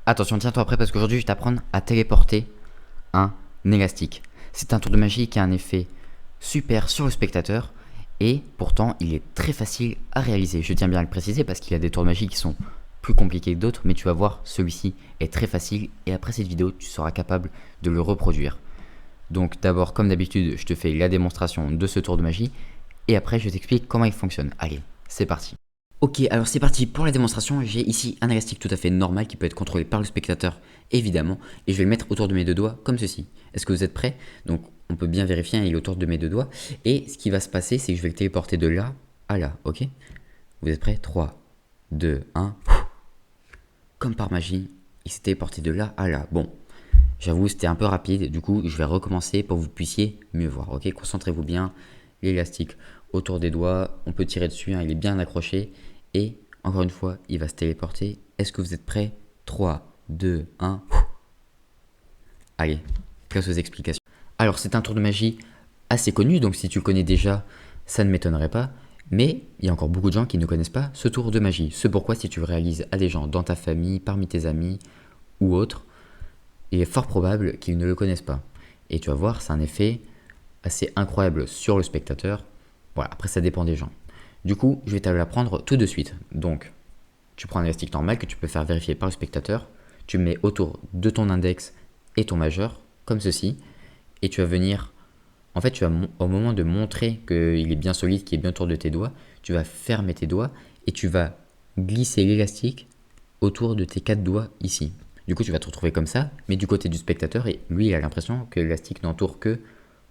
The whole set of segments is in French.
Attention, tiens-toi prêt parce qu'aujourd'hui je vais t'apprendre à téléporter un élastique. C'est un tour de magie qui a un effet super sur le spectateur et pourtant il est très facile à réaliser. Je tiens bien à le préciser parce qu'il y a des tours de magie qui sont plus compliqués que d'autres, mais tu vas voir, celui-ci est très facile et après cette vidéo tu seras capable de le reproduire. Donc d'abord, comme d'habitude, je te fais la démonstration de ce tour de magie et après je t'explique comment il fonctionne. Allez, c'est parti. Ok, alors c'est parti pour la démonstration. J'ai ici un élastique tout à fait normal qui peut être contrôlé par le spectateur, évidemment, et je vais le mettre autour de mes deux doigts comme ceci. Est-ce que vous êtes prêts? Donc on peut bien vérifier, il est autour de mes deux doigts. Et ce qui va se passer, c'est que je vais le téléporter de là à là, ok? Vous êtes prêts? 3, 2, 1. Comme par magie, il s'est téléporté de là à là. Bon, j'avoue, c'était un peu rapide, du coup, je vais recommencer pour que vous puissiez mieux voir, ok? Concentrez-vous bien, l'élastique autour des doigts, on peut tirer dessus, hein, il est bien accroché. Et encore une fois, il va se téléporter. Est-ce que vous êtes prêts? 3, 2, 1. Allez, place aux explications. Alors, c'est un tour de magie assez connu, donc si tu le connais déjà, ça ne m'étonnerait pas. Mais il y a encore beaucoup de gens qui ne connaissent pas ce tour de magie. Ce pourquoi, si tu le réalises à des gens dans ta famille, parmi tes amis ou autres, il est fort probable qu'ils ne le connaissent pas. Et tu vas voir, c'est un effet assez incroyable sur le spectateur. Voilà, après ça dépend des gens. Du coup, je vais te l'apprendre tout de suite. Donc, tu prends un élastique normal que tu peux faire vérifier par le spectateur. Tu le mets autour de ton index et ton majeur, comme ceci. Et tu vas venir, en fait, tu vas, au moment de montrer qu'il est bien solide, qu'il est bien autour de tes doigts, tu vas fermer tes doigts et tu vas glisser l'élastique autour de tes 4 doigts ici. Du coup, tu vas te retrouver comme ça, mais du côté du spectateur, et lui, il a l'impression que l'élastique n'entoure que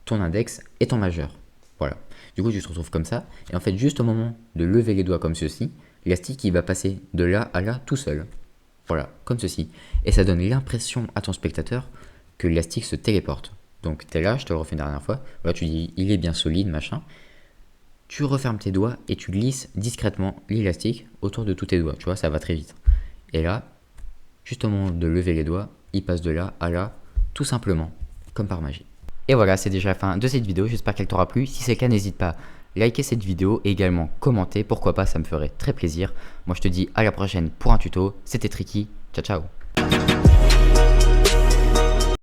ton index et ton majeur. Voilà. Du coup, tu te retrouves comme ça. Et en fait, juste au moment de lever les doigts comme ceci, l'élastique, il va passer de là à là tout seul. Voilà, comme ceci. Et ça donne l'impression à ton spectateur que l'élastique se téléporte. Donc, tu es là, je te le refais une dernière fois. Voilà, tu dis, il est bien solide, machin. Tu refermes tes doigts et tu glisses discrètement l'élastique autour de tous tes doigts. Tu vois, ça va très vite. Et là, juste au moment de lever les doigts, il passe de là à là, tout simplement, comme par magie. Et voilà, c'est déjà la fin de cette vidéo, j'espère qu'elle t'aura plu. Si c'est le cas, n'hésite pas à liker cette vidéo et également commenter, pourquoi pas, ça me ferait très plaisir. Moi je te dis à la prochaine pour un tuto, c'était Tricky, ciao ciao.